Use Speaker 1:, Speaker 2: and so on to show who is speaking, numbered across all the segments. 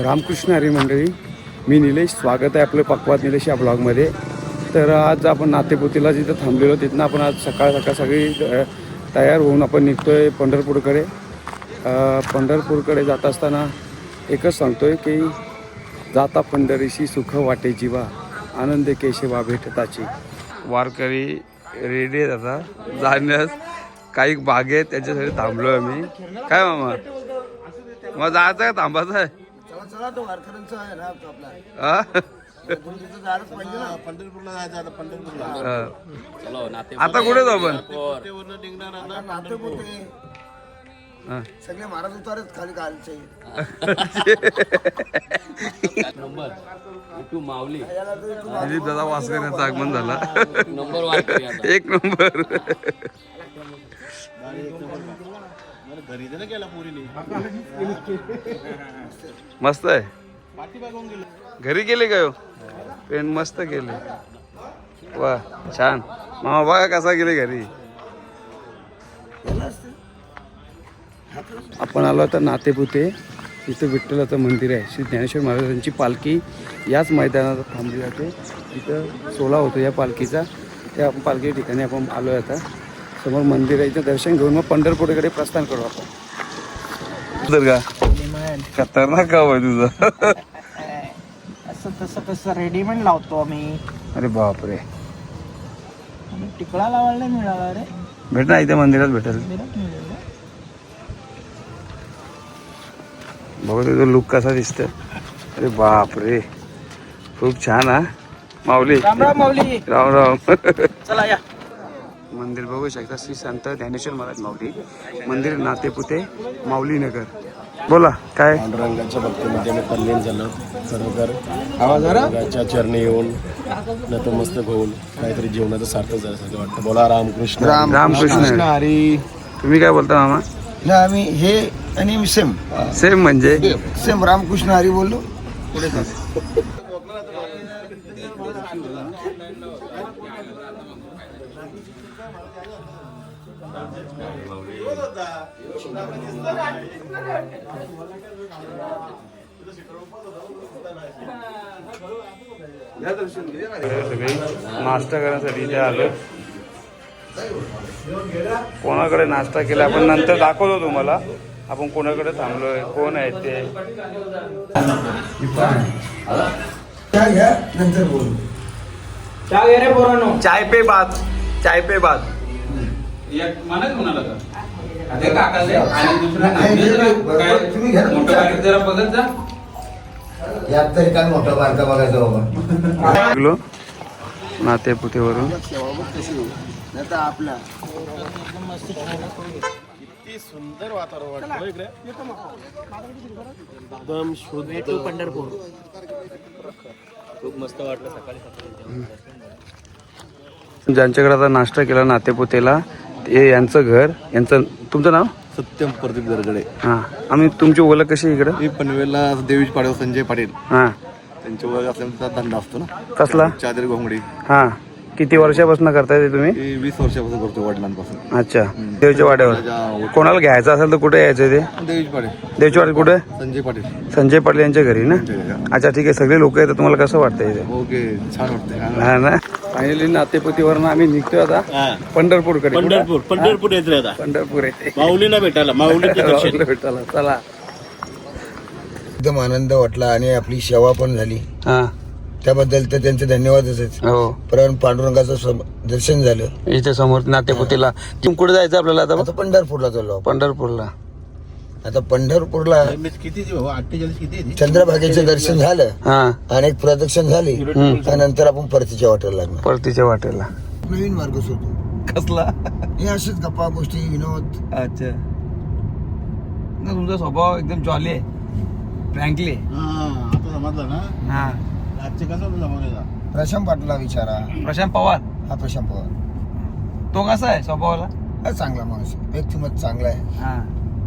Speaker 1: रामकृष्ण हरी मंडळी, मी निलेश. स्वागत आहे आपलं पक्वात निलेश या ब्लॉगमध्ये. तर आज आपण नातेपुतीला जिथं थांबलेलो तिथनं आपण आज सकाळ सगळी तयार होऊन आपण निघतो आहे पंढरपूरकडे. पंढरपूरकडे जात असताना एकच सांगतो आहे की जाता पंढरीशी सुख वाटे जीवा, आनंद केशवा भेटताची. वारकरी रेडी आहेत आता जाण्यास. काही बागे आहेत त्याच्यासाठी थांबलो आहे मी. काय मामा, मग जायचं आहे थांबायचं आहे? आता कुठे जाऊ आपण?
Speaker 2: सगळे महाराज उतारत खाली घालचे.
Speaker 1: दादा वासकऱ्यांचा आगमन झाला. एक नंबर. मस्त आहे. घरी गेले का? पेन मस्त केले. वा छान. मामा बघा कसा गेले घरी. आपण आलो तर नातेपुते. इथं विठ्ठलाचं मंदिर आहे. श्री ज्ञानेश्वर महाराजांची पालखी याच मैदानात थांबली जाते. इथं सोहळा होतो या पालखीचा. त्या पालखी ठिकाणी आपण आलो आहे आता. समोर मंदिर आहे. इथं दर्शन घेऊन मग पंढरपूरकडे प्रस्थान करू आपण. का खतरनाक गाव आहे तुझं.
Speaker 2: असं तसं कसं रेडीमेड लावतो आम्ही.
Speaker 1: अरे बापरे,
Speaker 2: टिकळा लावायला नाही मिळाला रे.
Speaker 1: भेट ना इथे मंदिरात भेटेल. बघा तुझं लुक कसा दिसतं. अरे बापरे, खूप छान. हा माऊली,
Speaker 2: राम राम माऊली.
Speaker 1: राम राम.
Speaker 2: चला या.
Speaker 1: मंदिर बघू शकता. श्री संत ज्ञानेश्वर महाराज माऊली मंदिर, नातेपुते, माऊली नगर. बोला काय.
Speaker 3: पांडुरंगाच्या भक्तीमध्ये मी तल्लीन झालो. खरोखर रंगाच्या चरणी येऊन नतमस्तक होऊन काहीतरी जीवनाचं सार्थक झाल्यासारखं वाटतं. बोला रामकृष्ण.
Speaker 1: रामकृष्ण हरी. तुम्ही काय बोलता मामा?
Speaker 2: ना आम्ही हे आणि सेम
Speaker 1: सेम म्हणजे
Speaker 2: सेम रामकृष्ण हरी बोललो. पुढे
Speaker 1: नाश्ता करण्यासाठी इथे आलो. कोणाकडे नाश्ता केला आपण नंतर दाखवतो तुम्हाला. आपण कोणाकडे थांबलोय, कोण आहेत ते.
Speaker 2: नंतर बोलू.
Speaker 1: चाय पे बात, चाय पे बात.
Speaker 2: यात तरी काय मोठा बारका बघायचा बाबा.
Speaker 1: नातेपुतेवरून
Speaker 2: आपला
Speaker 3: किती सुंदर वातावरण वाटतं इकडे. एकदम शुद्ध पंढरपूर. खूप मस्त वाटलं सकाळी.
Speaker 1: ज्यांच्याकडे आता नाश्ता केला नातेपुतेला, ते यांचं घर. यांचं तुमचं नाव?
Speaker 3: सत्यम प्रदीप दरगडे.
Speaker 1: हां. आम्ही तुमची ओळख कशी इकडं?
Speaker 3: मी पनवेलला देवीच पाडव संजय पाटील.
Speaker 1: हां.
Speaker 3: त्यांची ओळख असल्याचा धंदा असतो ना.
Speaker 1: कसला?
Speaker 3: चादर घोंगडी.
Speaker 1: हां. किती वर्षापासून करताय ते तुम्ही?
Speaker 3: 20 वर्षापासून करतो, वडिलांपासून.
Speaker 1: अच्छा. देवच्या वाड्यावर. कोणाला घ्यायचं असेल तर कुठे यायचं ते?
Speaker 3: देवीच पाडे.
Speaker 1: देवच्या वाड्यात कुठे?
Speaker 3: संजय पाटील.
Speaker 1: संजय पाटील यांच्या घरी ना. अच्छा ठीक आहे. सगळे लोक येतात. तुम्हाला कसं वाटतं इथे?
Speaker 3: ओके, छान वाटतं.
Speaker 1: हा ना. फायनली नातेपुतीवरून आम्ही निघतोय आता पंढरपूरकडे.
Speaker 3: पंढरपूर येते आता.
Speaker 1: पंढरपूर येते
Speaker 3: माऊलीला भेटायला.
Speaker 1: भेटायला चला.
Speaker 2: एकदम आनंद वाटला आणि आपली सेवा पण झाली.
Speaker 1: हा
Speaker 2: त्याबद्दल तर त्यांचे धन्यवादच आहेत.
Speaker 1: हो.
Speaker 2: परम पांडुरंगाचं दर्शन झालं.
Speaker 1: इथे समोर नातेपुतीला. कुठे जायचं आपल्याला आता?
Speaker 2: आता पंढरपूरला चाललो.
Speaker 1: पंढरपूरला.
Speaker 2: आता पंढरपूरला
Speaker 3: किती 48 किती
Speaker 2: चंद्रभागेचं दर्शन झालं.
Speaker 1: हा.
Speaker 2: अनेक प्रदक्षिण झाली. त्यानंतर आपण परतीच्या वाटेला लागणार.
Speaker 1: परतीच्या वाटेला.
Speaker 2: नवीन मार्ग शोधतो.
Speaker 1: कसला?
Speaker 2: हे असेच गप्पा गोष्टी विनोद.
Speaker 1: अच्छा. तुमचा स्वभाव एकदम जॉली आहे, फ्रँकली.
Speaker 3: आता समजलं ना.
Speaker 1: हा.
Speaker 3: आजचे कसं जमवलेला.
Speaker 2: प्रशांत पाटला विचारा.
Speaker 1: प्रशांत पवार.
Speaker 2: हा प्रशांत पवार.
Speaker 1: तो कसा आहे स्वभावाला?
Speaker 2: हा चांगला माणूस, व्यक्तिमत्व चांगला आहे.
Speaker 1: हा.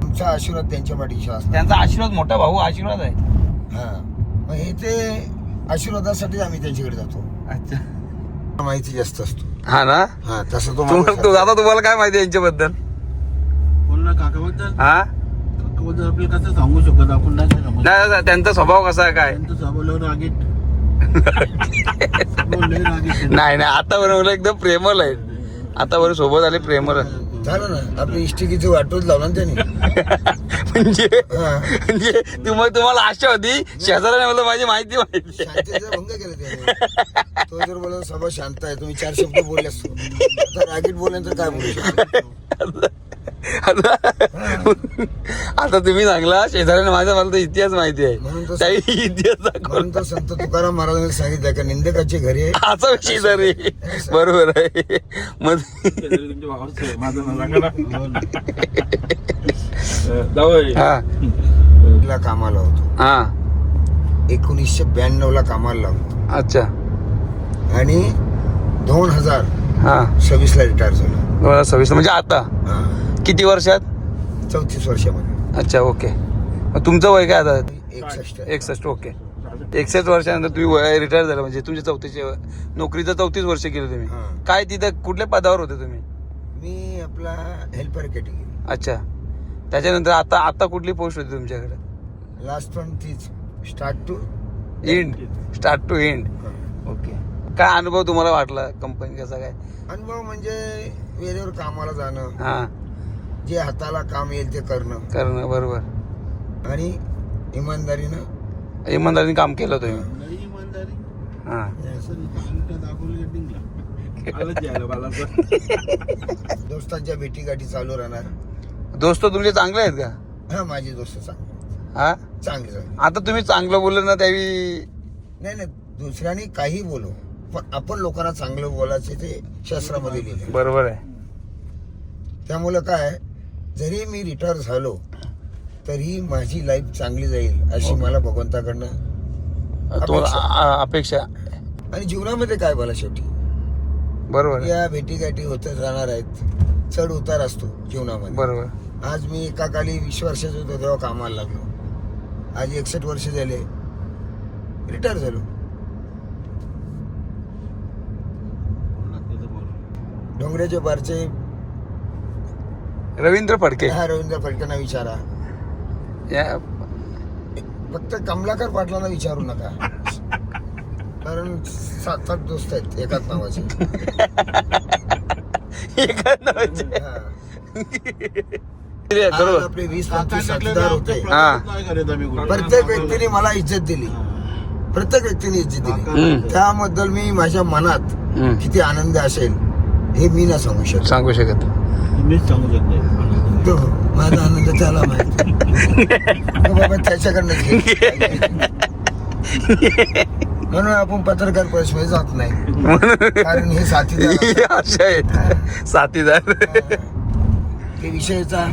Speaker 2: तुमचा आशीर्वाद त्यांच्या पाठीशी असणार.
Speaker 1: त्यांचा आशीर्वाद, मोठा भाऊ आशीर्वाद आहे.
Speaker 2: हा, मग हे ते आशीर्वादासाठी आम्ही त्यांच्याकडे जातो.
Speaker 1: अच्छा.
Speaker 2: माहिती जास्त असतो.
Speaker 1: हा ना.
Speaker 2: हा तसं तो
Speaker 1: दादा तुम्हाला काय माहिती यांच्याबद्दल?
Speaker 3: बोल ना काकाबद्दल.
Speaker 1: हा.
Speaker 4: आपल्याला कसं सांगू शकत आपण नाही काय सांगू
Speaker 1: नाही नाही, त्यांचा स्वभाव कसा आहे काय
Speaker 4: शकत. स्वभाव रागीट स्वभाव लय रागीट आहे.
Speaker 1: नाही नाही, आता बरोबर एकदम प्रेमळ आहे. आता बरोबर सोबत आले प्रेमळ आहे.
Speaker 2: झालं ना आपली इष्टिकीची वाटच लावला ना त्यांनी.
Speaker 1: म्हणजे
Speaker 2: हा.
Speaker 1: म्हणजे तुम्हाला आशा होती शेजाऱ्याने मला माझी माहिती माहिती
Speaker 2: शांतीचा भंग केला त्याने. तो जर बोला सभा शांत आहे, तुम्ही 4 शब्द बोलले असतो तर रागीट बोलल्यानंतर काय बोलू शकतो.
Speaker 1: आता तुम्ही सांगला शेजाऱ्याने माझा मला तर इतिहास माहिती
Speaker 2: म्हणून
Speaker 1: आहे,
Speaker 2: तर-
Speaker 1: त्याही इतिहास दाखव.
Speaker 2: म्हणून तर संत तुकाराम महाराजांनी सांगितलं का निंदकाची घरी आहे.
Speaker 1: असा शेजारी बरोबर आहे. मग
Speaker 4: शेजारी तुमच्या भावाचं आहे, माझं नाव सांगा ना. जावई.
Speaker 1: हा
Speaker 2: ला कामाला होतो.
Speaker 1: हा
Speaker 2: 1992 ला कामाला लागलो
Speaker 1: अच्छा
Speaker 2: आणि 2026 ला रिटायर झालो.
Speaker 1: 2026 म्हणजे आता
Speaker 2: हा.
Speaker 1: किती वर्षात?
Speaker 2: 34 वर्षामध्ये.
Speaker 1: अच्छा ओके. मग तुमचं वय काय आता?
Speaker 2: 61.
Speaker 1: 61 ओके. 61 वर्षानंतर तुम्ही रिटायर झाला म्हणजे तुमच्या 34 नोकरीचं 34 वर्ष केलं तुम्ही.
Speaker 2: हा.
Speaker 1: काय तिथं कुठल्या पदावर होते तुम्ही?
Speaker 2: मी आपला हेल्पर कॅटेगरी.
Speaker 1: अच्छा. त्याच्यानंतर आता आता कुठली पोस्ट होती तुमच्याकडे?
Speaker 2: लास्ट पण तीच start to
Speaker 1: start to end okay. काय अनुभव तुम्हाला वाटला कंपनी कसा काय?
Speaker 2: अनुभव म्हणजे वेळेवर कामाला जाणं,
Speaker 1: हा
Speaker 2: जे हाताला काम येईल ते
Speaker 1: करणं बरोबर.
Speaker 2: आणि इमानदारीनं
Speaker 1: इमानदारीने काम केलं तुम्ही.
Speaker 4: लई इमानदारी.
Speaker 1: हा
Speaker 4: असं अंगठा दाखवलं की डिंगला. आलंच यायला मला असं.
Speaker 2: दोस्तांच्या भेटीगाठी चालू राहणार.
Speaker 1: दोस्त तुमचे चांगले आहेत का?
Speaker 2: हा माझे दोस्त चांगले
Speaker 1: हा
Speaker 2: चांगले.
Speaker 1: आता तुम्ही चांगलं बोललं ना त्यावेळी
Speaker 2: नाही दुसऱ्याने काही बोलू पण आपण लोकांना चांगलं बोलायचे ते शास्त्रामध्ये लिहिले.
Speaker 1: बरोबर आहे.
Speaker 2: त्यामुळं काय जरी मी रिटायर झालो तरी माझी लाईफ चांगली जाईल अशी मला भगवंताकडनं
Speaker 1: तुम्हाला अपेक्षा
Speaker 2: आणि जीवनामध्ये काय बोला शेवटी
Speaker 1: बरोबर आहे.
Speaker 2: या भेटीगाठी होतच राहणार आहेत. चढ उतार असतो जीवनामध्ये.
Speaker 1: बरोबर.
Speaker 2: आज मी एका काली 20 वर्षाचा होतो तेव्हा कामाला लागलो. आज 61 वर्ष झाले रिटायर झालो. डोंगराचे बारचे
Speaker 1: रवींद्र फडके
Speaker 2: हा रवींद्र फडकेंना विचारा.
Speaker 1: या
Speaker 2: फक्त कमलाकर पाटलांना विचारू नका कारण 7-8 दोस्त आहेत एकाच नावाचे.
Speaker 1: एका नावाचे.
Speaker 2: हा.
Speaker 1: आज बरोबर.
Speaker 2: आपले 20-25 साथीदार होते.
Speaker 1: हा.
Speaker 4: नाही करत आम्ही कुठे.
Speaker 2: प्रत्येक व्यक्तीने मला इज्जत दिली. प्रत्येक व्यक्तीने इज्जत दिली. त्याबद्दल मी माझ्या मनात किती आनंद असेल हे मी ना सांगू शकतो.
Speaker 1: सांगू शकत.
Speaker 4: मीच सांगू शकतो.
Speaker 2: तो माझा आनंद त्याला माहिती. तो बाबा त्याच्याकडनं म्हणून आपण पत्रकार परिषदेत जात नाही कारण हे साथीदार
Speaker 1: असे आहेत साथीदार.
Speaker 2: ते विषयाचा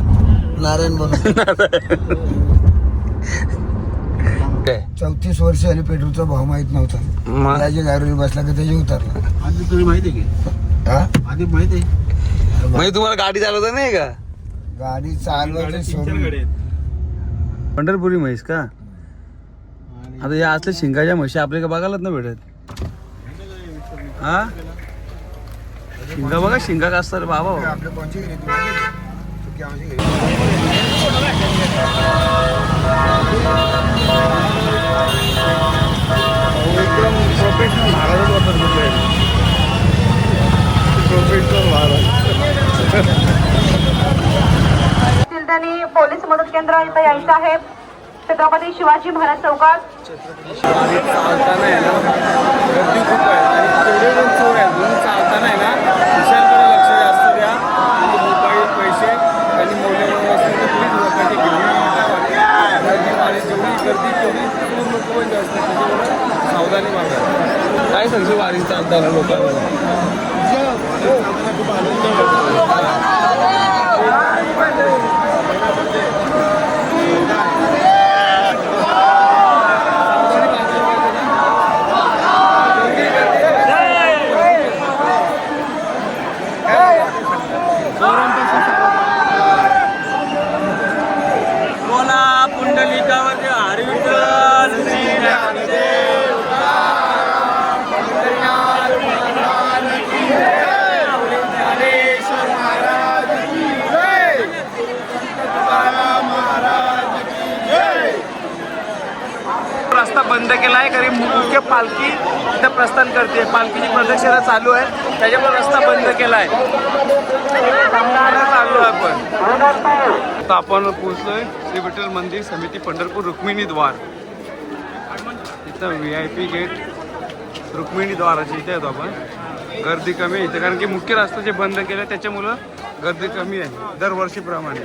Speaker 2: नारायण बनून. 34 वर्ष झाली पेट्रोलचा भाव माहित नव्हता.
Speaker 1: मग
Speaker 2: त्याच्या गाडीवर बसला का त्याच्या उतरला.
Speaker 4: आधी तुला माहिती आहे की
Speaker 2: हा
Speaker 4: आधी माहिती आहे.
Speaker 1: म्हणजे तुम्हाला गाडी चालवता नाही का?
Speaker 2: गाडी चालवायचं
Speaker 4: 3-4
Speaker 2: सोडून
Speaker 4: गाडी आहेत.
Speaker 1: पंढरपुरी म्हैस का? आता या असल्या शिंगाच्या म्हशी आपल्याला बघायलाच ना भेटत. हा शिंगा बघा शिंगा का असतात बाबा.
Speaker 2: आपल्या कोणची गेली तू आमची गेली.
Speaker 1: एकदम प्रोफेशनल महाराजच वाटत प्रोफेशनल महाराज.
Speaker 5: त्यांनी पोलीस मदत केंद्र इथं यायचं आहे. छत्रपती शिवाजी महाराज चौकात
Speaker 1: चालताना आहे ना गर्दी खूप आहे आणि तेवढे जण चोर आहेत म्हणून चालताना आहे ना विषयांकडे लक्ष जास्त द्या. म्हणजे मोबाईल पैसे आणि मौल्यवान वस्तू तर प्लीज लोकांची घेऊन गर्दी वाढेल. जेवढी गर्दी तेवढी चोर लोक पण जास्त त्याच्यामुळे सावधानी मागा. काय सांगशील वारी चालताना लोकांना? पुंडलिकावर हरिविठ्ठल ज्ञानेश्वर मुख्य पालखी इथं प्रस्थान करते. पालखीची प्रदक्षिणा चालू आहे, त्याच्यामुळे रस्ता बंद केला आहे. चाललो आपण. आता आपण पोहोचलोय श्री विठ्ठल मंदिर समिती पंढरपूर रुक्मिणी द्वार. इथं VIP गेट रुक्मिणी द्वाराची इथे येतो आपण. गर्दी कमी आहे इथे कारण की मुख्य रस्ता जे बंद केलं त्याच्यामुळं गर्दी कमी आहे दरवर्षीप्रमाणे.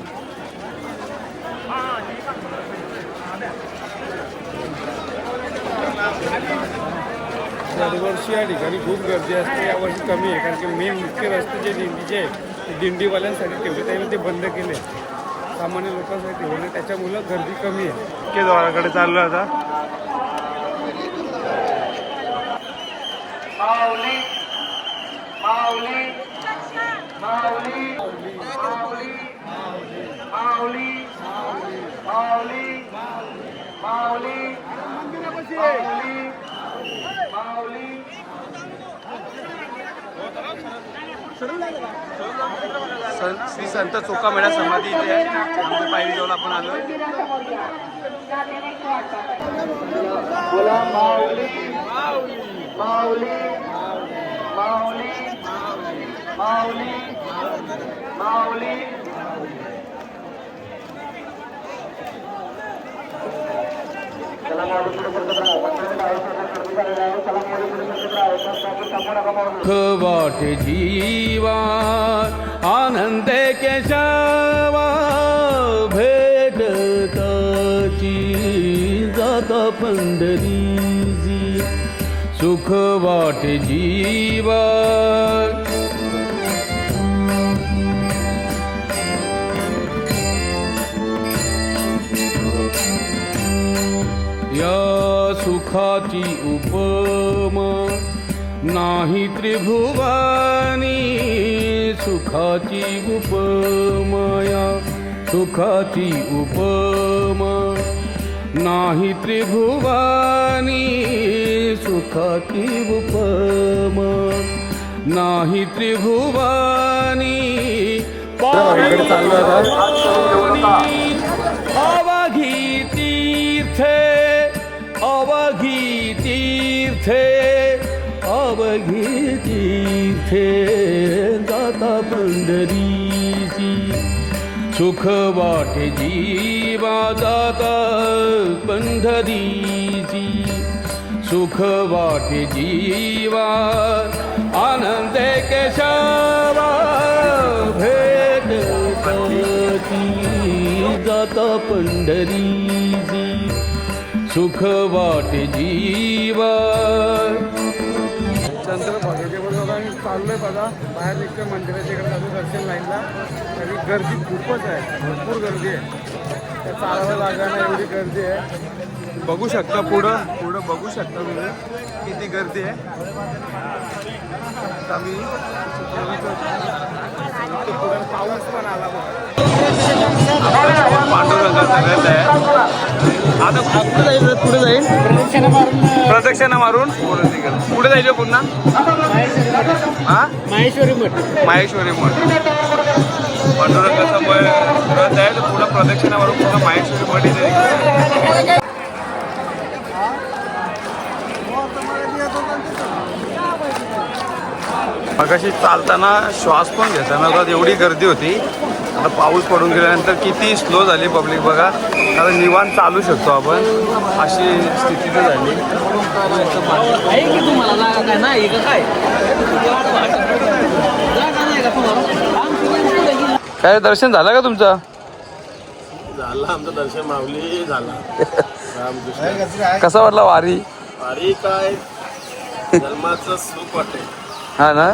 Speaker 1: दरवर्षी या ठिकाणी खूप गर्दी असते, यावर्षी कमी आहे कारण की मेन मुख्य रस्ते जे दिंडीचे आहे ते दिंडीवाल्यांसाठी ठेवले त्यावेळी ते बंद केले, सामान्य लोकांसाठी ठेवले, त्याच्यामुळं गर्दी कमी आहे. मुख्य द्वाराकडे चाललो आता. श्री संत चोखामेळा समाधी इथे आहे. आमच्या पायरी जवळ आपण आलो.
Speaker 6: वाटे जीवा आनंद केशवा भेटताची जाता पंढरीची सुख वाटे जीवा. या सुखाची उपमा नाही त्रिभुवानी, सुखाची उपमाया सुखाची उपमा नाही त्रिभुवानी, सुखाची उपमा नाही त्रिभुवानी. अवघी तीर्थे अवघी तीर्थे अवघी तीर्थे जाता पंढरीची सुख वाटे जीवा जाता पंढरीची सुख वाटे जीवा आनंद केशवा भेटताची जाता पंढरीची सुख वाटे जीवा.
Speaker 1: चंद्रभागेबरोबर आम्ही चाललोय बघा. बाहेर निघतोय मंदिराच्या इकडे जातो दर्शन लाईनला. तरी गर्दी खूपच आहे, भरपूर गर्दी आहे. त्या चालायला जागा नाही एवढी गर्दी आहे. बघू शकता पुढं बघू शकता तुम्ही किती गर्दी आहे. आम्ही पुढे पाऊस पण आला बघा. पांडुरंगाचा रथ आहे. आता पुढे जाईल प्रदक्षिणा मारून पुढे जाईल पुन्हा. हा माहेश्वरी मठ पांडुरंगाचा रथ आहे. तर पुन्हा प्रदक्षिणा मारून पुन्हा माहेश्वरी मठ इथे. मगाशी चालताना श्वास पण घेताना एवढी गर्दी होती. आता पाऊस पडून गेल्यानंतर किती स्लो झाली पब्लिक बघा. आता निवांत चालू शकतो आपण, अशी स्थिती तर झाली. काय दर्शन झालं का तुमचं?
Speaker 3: झालं आमचं दर्शन माऊली झाला. रामकृष्ण.
Speaker 1: कसा वाटला वारी?
Speaker 3: वारी काय जन्माचं सुख वाटते.
Speaker 1: हा ना.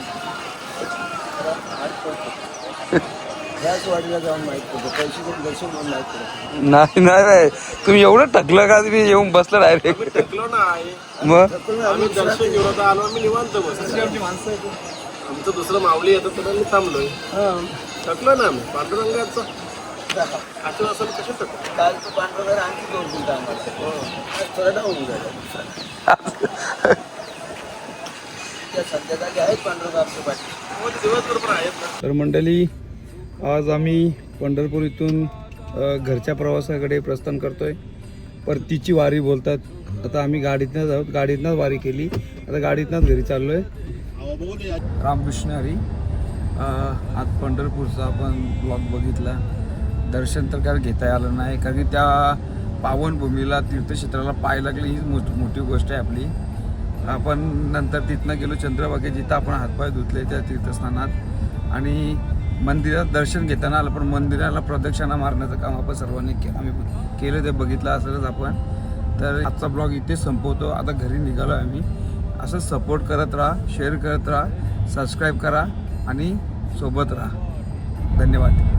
Speaker 2: त्याच वाडीला जाऊन माहीत पडतो, पैसे देऊन दर्शन म्हणून माहीत पडतो.
Speaker 1: नाही तुम्ही एवढं टकलं का? तुम्ही येऊन बसलं डायरेक्ट.
Speaker 3: थकलो ना आहे.
Speaker 1: मग
Speaker 3: आम्ही दर्शन घेऊन होतो, आलो आम्ही निवांत बसलो. आमचं दुसरं माऊली येतं तर आम्ही थांबलोय. थकलो ना आम्ही. पांडुरंगाचं आठवण असेल कसे थकलो.
Speaker 2: कालचं पांढरं आणखी 2 मिनिटं आम्हाला थोडं डाऊन झालं. त्या सध्या जागी आहेत पांढरं आपल्या पाठी
Speaker 3: दिवसभर पण आहेत ना.
Speaker 1: तर मंडळी, आज आम्ही पंढरपूर इथून घरच्या प्रवासाकडे प्रस्थान करतोय. परतीची वारी बोलतात. आता आम्ही गाडीतनंच आहोत, गाडीतनंच वारी केली, आता गाडीतनंच घरी चाललो आहे. रामकृष्ण हरी. आज पंढरपूरचा आपण ब्लॉग बघितला. दर्शन तर काय घेता आलं नाही, कारण की त्या पावनभूमीला तीर्थक्षेत्राला पाय लागले हीच मोठी गोष्ट आहे आपली. आपण नंतर तिथनं गेलो चंद्रभागे, जिथं आपण हातपाय धुतले त्या तीर्थस्थानात, आणि मंदिरात दर्शन घेताना आलं, पण मंदिराला प्रदक्षिणा मारण्याचं काम आपण सर्वांनी आम्ही केलं, ते बघितलं असेलच आपण. तर आजचा ब्लॉग इथे संपवतो. आता घरी निघालो आहे आम्ही. असं सपोर्ट करत राहा, शेअर करत राहा, सबस्क्राईब करा आणि सोबत राहा. धन्यवाद.